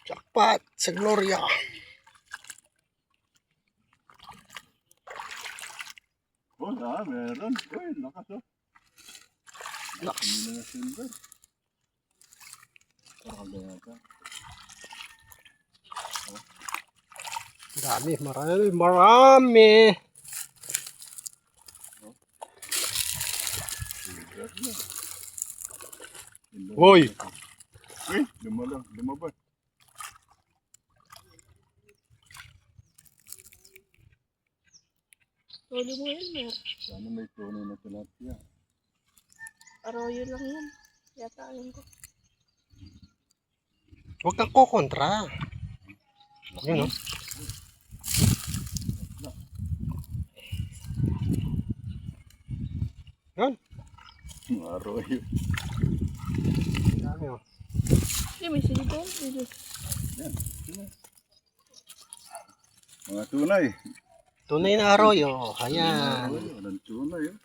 Jackpot sa Gloria. Oh, meron. Uy, lakas oh. Lakas. Hindi na silver. Parang ganyan. Dami, marami. Silver na. Uy! Uy, lumabas. Huli mo yun, Mer. Sana may tunay na tilapia. Arroyo lang yun. Yata alam ko. Huwag kang kukontra. Yun, oh. Yun. Arroyo. Dami, oh. Hindi, may silikon. Dito. Yan. Mga tunay. Tunay na arroyo. Ayan. Walang tunay oh.